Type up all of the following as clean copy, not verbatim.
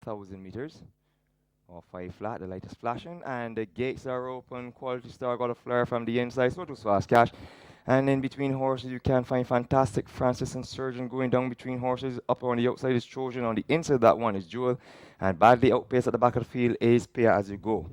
1,000 meters. Or 5 flat, the light is flashing, and the gates are open. Quality Star got a flare from the inside, so it was fast cash. And in between horses, you can find Fantastic Francis and Surgeon going down between horses. Up on the outside is Trojan, on the inside that one is Jewel, and badly outpaced at the back of the field is Pay As You Go.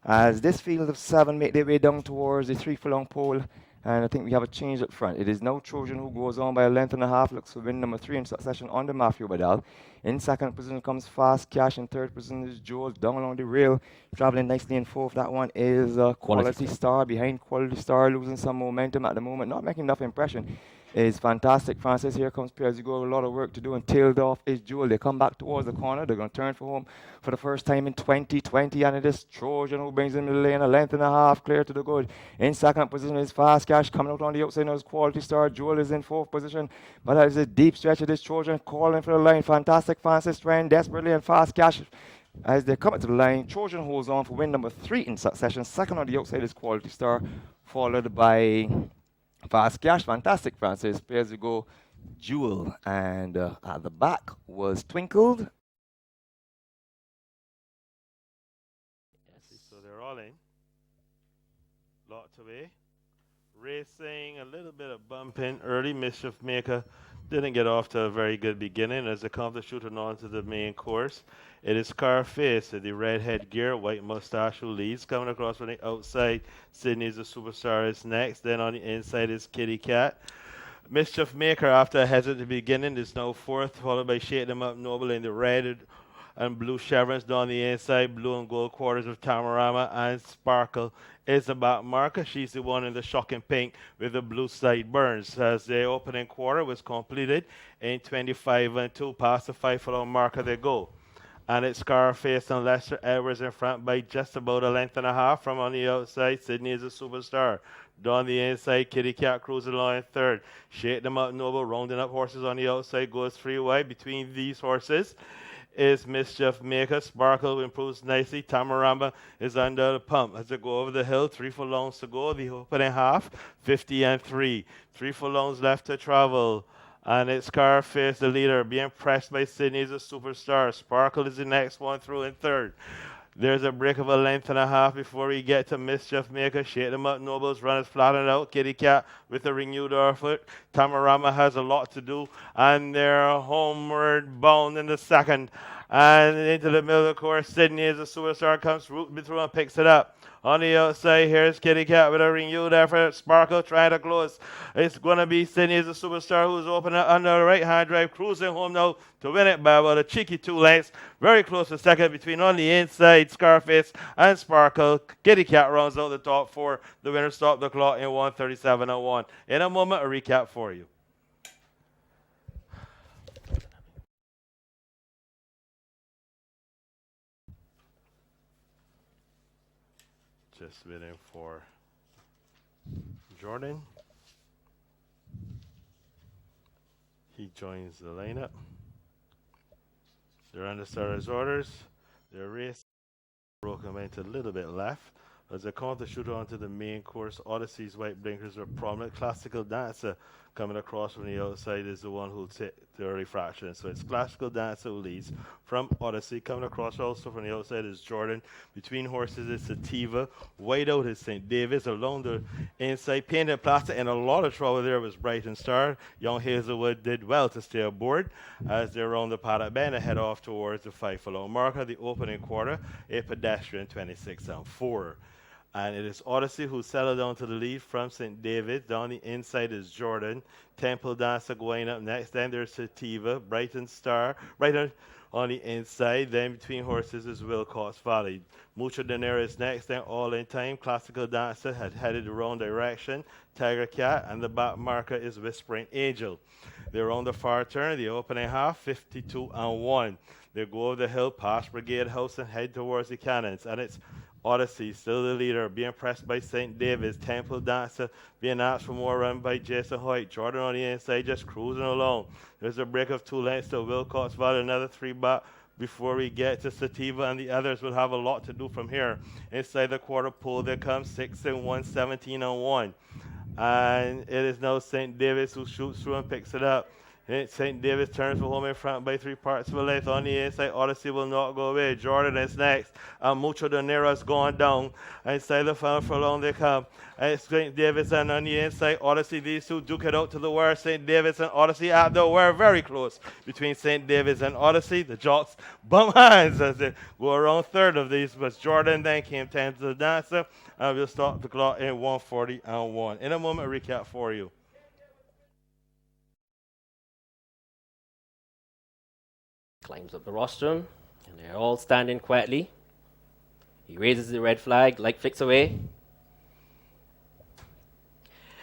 As this field of 7 make their way down towards the 3 furlong pole, and I think we have a change up front. It is now Trojan who goes on by a length and a half, looks for win number 3 in succession under Matthew Badal. In second position comes Fast Cash. In third position is Joel down along the rail, traveling nicely in fourth. That one is Quality Star. Behind Quality Star, losing some momentum at the moment, not making enough impression. Is Fantastic Francis. Here comes Pierre. You go a lot of work to do, and tailed off is Jewel. They come back towards the corner. They're going to turn for home for the first time in 2020, and it is Trojan who brings in the lane a length and a half clear to the good. In second position is Fast Cash. Coming out on the outside now is Quality Star. Jewel is in fourth position, but that is a deep stretch of this Trojan calling for the line. Fantastic Francis trying desperately, and Fast Cash as they come to the line. Trojan holds on for win number 3 in succession. Second on the outside is Quality Star, followed by Fast Cash. Fantastic Francis. Pairs to go Jewel, and at the back was Twinkled. So they're all in. Locked away. Racing, a little bit of bumping early. Mischief Maker didn't get off to a very good beginning as they come to shooting on to the main course. It is Scarface with the red headgear, white mustache who leads. Coming across from the outside, Sydney's the superstar is next. Then on the inside is Kitty Cat. Mischief Maker, after a hesitant beginning, is now fourth, followed by Shake Them Up Noble in the red and blue chevrons down the inside, blue and gold quarters of Tamarama, and Sparkle is the back marker. She's the one in the shocking pink with the blue sideburns. As the opening quarter was completed in 25 and 2, past the 5 furlong marker they go. And it's Scarface and Lester Edwards in front by just about a length and a half. From on the outside, Sydney is a superstar. Down the inside, Kitty Cat cruising along in third. Shake Them Up Noble, rounding up horses on the outside, goes 3 wide. Between these horses is Mischief Maker. Sparkle improves nicely. Tamaramba is under the pump as they go over the hill. 3 furlongs to go. The opening half, 50 and 3. 3 furlongs left to travel. And it's Scarface, the leader, being pressed by Sydney as a superstar. Sparkle is the next one through in third. There's a break of a length and a half before we get to Mischief Maker. Shake Them Up Nobles, runners flattened out. Kitty Cat with a renewed effort. Tamarama has a lot to do, and they're homeward bound in the second. And into the middle of the course, Sydney is a superstar, comes rooting through and picks it up. On the outside, here's Kitty Cat with a renewed effort. Sparkle trying to close. It's going to be Sydney as a superstar who's opening under the right-hand drive, cruising home now to win it by about a cheeky 2 lengths. Very close to second between on the inside, Scarface and Sparkle. Kitty Cat rounds out the top 4. The winner stopped the clock in 1:37.01. In a moment, a recap for you. Just waiting for Jordan. He joins the lineup. They're under starter's orders. Their race broken into a little bit left. As they come to shoot onto the main course, Odyssey's white blinkers are prominent. Classical Dancer coming across from the outside is the one who'll take the early fraction. So it's Classical Dancer who leads from Odyssey. Coming across also from the outside is Jordan. Between horses is Sativa. Wide out is St. David's. Along the inside, Painted Plastic. In a lot of trouble there was Brighton Star. Young Hazelwood did well to stay aboard as they round the paddock bend and head off towards the 5 furlong marker. The opening quarter, a pedestrian 26 and 4. And it is Odyssey who settled down to the lead from St. David. Down the inside is Jordan. Temple Dancer going up next. Then there's Sativa, Brighton Star. Brighton on the inside. Then between horses is Wilcox Valley. Mucho Dinero is next. Then All in Time. Classical Dancer had headed the wrong direction. Tiger Cat. And the back marker is Whispering Angel. They're on the far turn. The opening half, 52 and 1. They go over the hill past Brigade House and head towards the Cannons. And it's Odyssey, still the leader, being pressed by St. David's. Temple Dancer being asked for more run by Jason Hoyt. Jordan on the inside just cruising along. There's a break of 2 lengths to Wilcox Valley, another 3 back before we get to Sativa, and the others will have a lot to do from here. Inside the quarter pole, there comes 6 and 1, 17 and 1. And it is now St. David's who shoots through and picks it up. St. David's turns for home in front by 3 parts of a length on the inside. Odyssey will not go away. Jordan is next. And Mucho de Nero's gone down. Inside the final furlong they come. And St. David's and on the inside. Odyssey, these two duke it out to the wire. St. David's and Odyssey at the wire. Very close between St. David's and Odyssey. The jocks bump hands as they go around third of these. But Jordan then came 10 to the dancer. And we'll stop the clock in 1:40 and 1. In a moment, a recap for you. Climbs up the rostrum, and they're all standing quietly. He raises the red flag, light flicks away.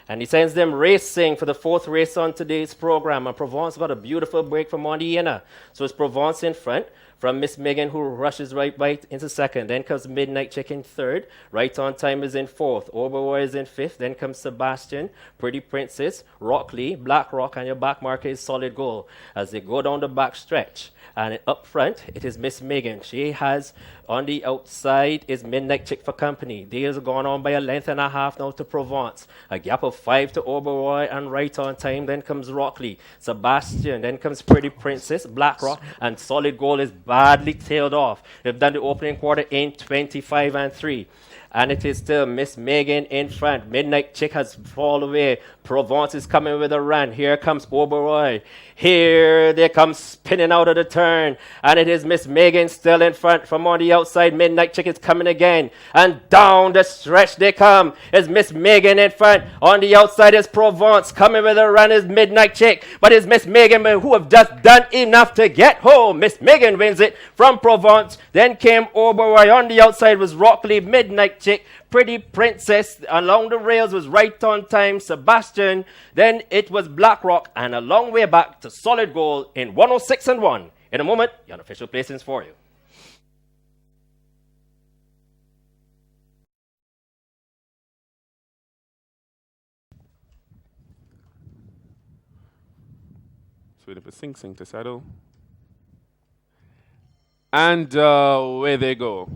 And he sends them racing for the fourth race on today's program. And Provence got a beautiful break from Mondiana. So it's Provence in front from Miss Megan, who rushes right into second. Then comes Midnight Chicken third. Right on Time is in fourth. Oberoi is in fifth. Then comes Sebastian, Pretty Princess, Rockley, Black Rock, and your back marker is Solid Gold. As they go down the back stretch. And up front, it is Miss Megan. She has, on the outside, is Midnight Chick for company. They have gone on by a length and a half now to Provence. A gap of 5 to Oberoi and Right on Time. Then comes Rockley, Sebastian. Then comes Pretty Princess, Black Rock, and Solid Gold is badly tailed off. They've done the opening quarter in 25 and 3. And it is still Miss Megan in front. Midnight Chick has fallen away. Provence is coming with a run. Here comes Oberoi. Here they come spinning out of the turn. And it is Miss Megan still in front. From on the outside, Midnight Chick is coming again. And down the stretch they come. Is Miss Megan in front. On the outside is Provence. Coming with a run is Midnight Chick. But it's Miss Megan who have just done enough to get home. Miss Megan wins it from Provence. Then came Oberoi. On the outside was Rockley, Midnight Chick, Pretty Princess. Along the rails was Right on Time, Sebastian. Then it was Black Rock, and a long way back to Solid Gold in 106 and 1. In a moment, your official placings for you. Just waiting for Sing Sing to settle. And away they go.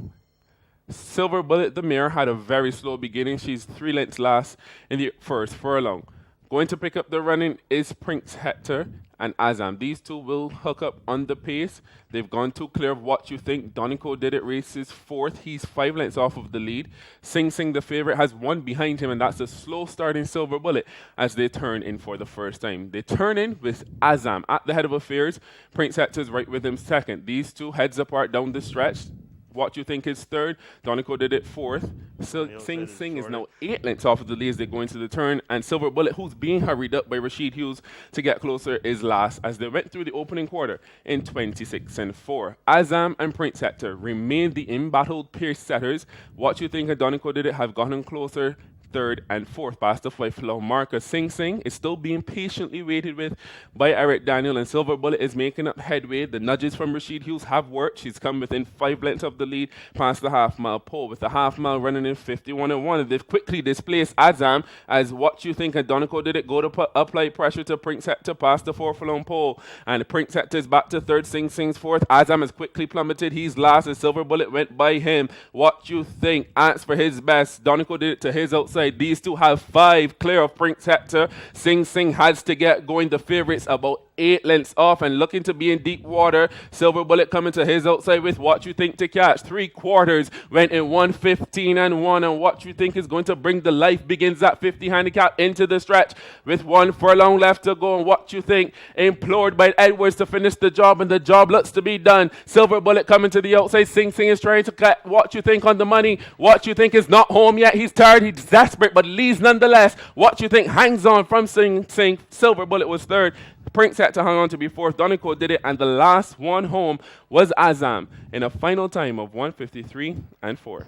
Silver Bullet, the mare, had a very slow beginning. She's 3 lengths last in the first furlong. Going to pick up the running is Prince Hector and Azam. These two will hook up on the pace. They've gone too clear of What You Think. Donico Did It races fourth. He's 5 lengths off of the lead. Sing Sing, the favorite, has one behind him, and that's the slow starting Silver Bullet as they turn in for the first time. They turn in with Azam at the head of affairs. Prince Hector's right with him second. These two heads apart down the stretch. What You Think is third. Donico Did It fourth. Sing Sing is now 8 lengths off of the lead as they go into the turn. And Silver Bullet, who's being hurried up by Rashid Hughes to get closer, is last as they went through the opening quarter in 26 and 4. Azam and Prince Hector remain the embattled pace setters. What You Think and Donico Did It have gotten closer. Third and fourth past the 5 furlong marker. Sing Sing is still being patiently waited with by Eric Daniel, and Silver Bullet is making up headway. The nudges from Rashid Hughes have worked. She's come within 5 lengths of the lead past the half-mile pole, with the half-mile running in 51 and 1. They've quickly displaced Azam as What You Think and Donico Did It go to apply pressure to Prince Hector past the 4 furlong pole, and Prince Hector is back to third. Sing Sing's fourth. Azam has quickly plummeted. He's last, and Silver Bullet went by him. What You Think acts for his best. Donico Did It to his outside. These two have 5 clear of Prince Hector. Sing Sing has to get going. The favorites about 8 lengths off and looking to be in deep water. Silver Bullet coming to his outside with What You Think to catch. 3 quarters went in 1:15 and 1, and What You Think is going to bring the life begins at 50 handicap into the stretch with 1 furlong left to go. And What You Think implored by Edwards to finish the job, and the job looks to be done. Silver Bullet coming to the outside. Sing Sing is trying to cut What You Think on the money. What You Think is not home yet. He's tired, he's desperate, but leads nonetheless. What You Think hangs on from Sing Sing. Silver Bullet was third. Prince had to hang on to be fourth. Donico Did It, and the last one home was Azam in a final time of 1:53 and 4.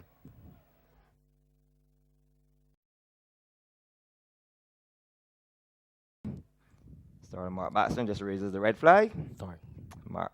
Starting Mark Batson just raises the red flag. Thorn. Mark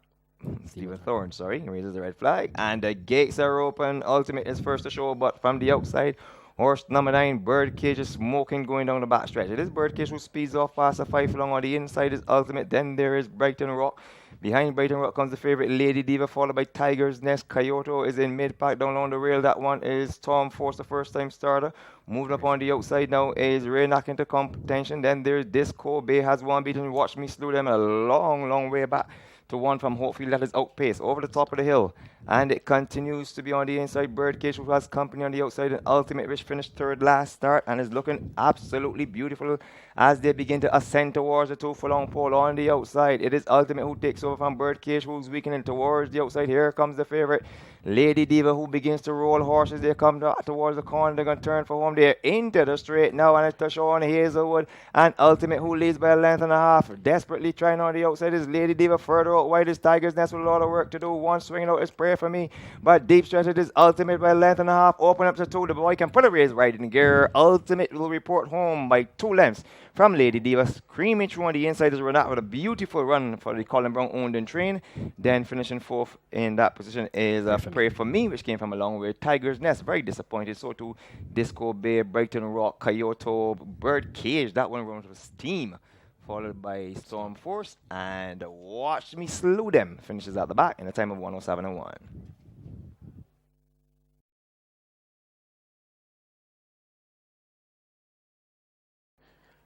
Stephen Thorne, sorry, raises the red flag. And the gates are open. Ultimate is first to show, but from the outside, horse number 9, Birdcage, is smoking going down the backstretch. It is Birdcage who speeds off past the 5 furlong. On the inside is Ultimate. Then there is Brighton Rock. Behind Brighton Rock comes the favourite Lady Diva, followed by Tiger's Nest. Kyoto is in mid-pack down on the rail. That one is Storm Force, the first-time starter. Moving up on the outside now is Ray Knock into contention. Then there's Disco Bay has one beaten. Watch Me Slew Them a long, long way back to one from Hopefield that is outpaced over the top of the hill. And it continues to be on the inside. Birdcage, who has company on the outside, and Ultimate Wish finished third last start and is looking absolutely beautiful as they begin to ascend towards the 2 furlong pole on the outside. It is Ultimate who takes over from Birdcage, who's weakening towards the outside. Here comes the favorite Lady Diva, who begins to roll horses. They come towards the corner. They're going to turn for home. They're into the straight now, and it's Tashawn Hazelwood and Ultimate, who leads by a length and a half. Desperately trying on the outside is Lady Diva. Further out wide is Tiger's Nest with a lot of work to do. One swinging out is Pray For Me, but deep stretch it is Ultimate by a length and a half. Open up to 2. The boy can put a race right in gear. Ultimate will report home by 2 lengths from Lady Diva. Screaming through on the inside is Renat with a beautiful run for the Colin Brown owned and trained. Then finishing 4th in that position is Pray For Me, which came from a long way. Tiger's Nest, very disappointed. So too Disco Bay, Brighton Rock, Kyoto, Bird Cage. That one runs with steam, followed by Storm Force, and Watch Me Slew Them finishes at the back in a time of 107.1.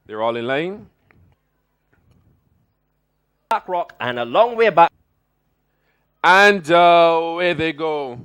They're all in line. Back rock and a long way back. And away they go.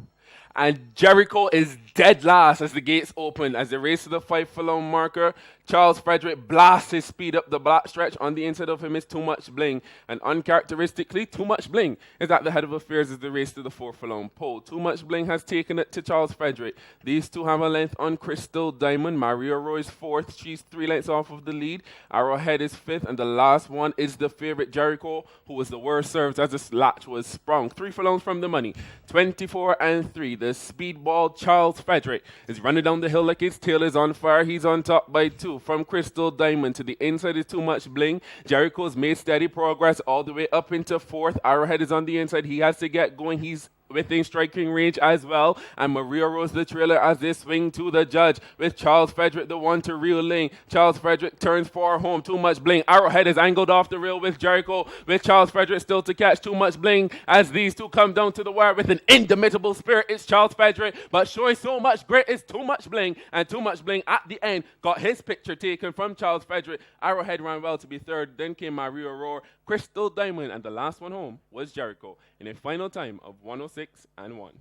And Jericho is dead last as the gates open. As they race to the 5 furlong marker, Charles Frederick blasts his speed up the black stretch. On the inside of him is Too Much Bling. And uncharacteristically, Too Much Bling is at the head of affairs as they race to the 4 furlong pole. Too Much Bling has taken it to Charles Frederick. These two have a length on Crystal Diamond. Maria Roy's 4th. She's 3 lengths off of the lead. Arrowhead is 5th. And the last one is the favorite Jericho, who was the worst served as this latch was sprung. 3 furlongs from the money. 24-3. The speedball Charles Frederick is running down the hill like his tail is on fire. He's on top by 2. From Crystal Diamond to the inside is Too Much Bling. Jericho's made steady progress all the way up into 4th. Arrowhead is on the inside. He has to get going. He's within striking range as well. And Maria Rose the trailer as they swing to the judge with Charles Frederick the one to reel lane. Charles Frederick turns for home. Too Much Bling. Arrowhead is angled off the rail with Jericho, with Charles Frederick still to catch. Too Much Bling as these two come down to the wire with an indomitable spirit. It's Charles Frederick, but showing so much grit is Too Much Bling. And Too Much Bling at the end got his picture taken from Charles Frederick. Arrowhead ran well to be 3rd. Then came Maria Roar, Crystal Diamond, and the last one home was Jericho in a final time of 106-1.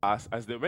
As they went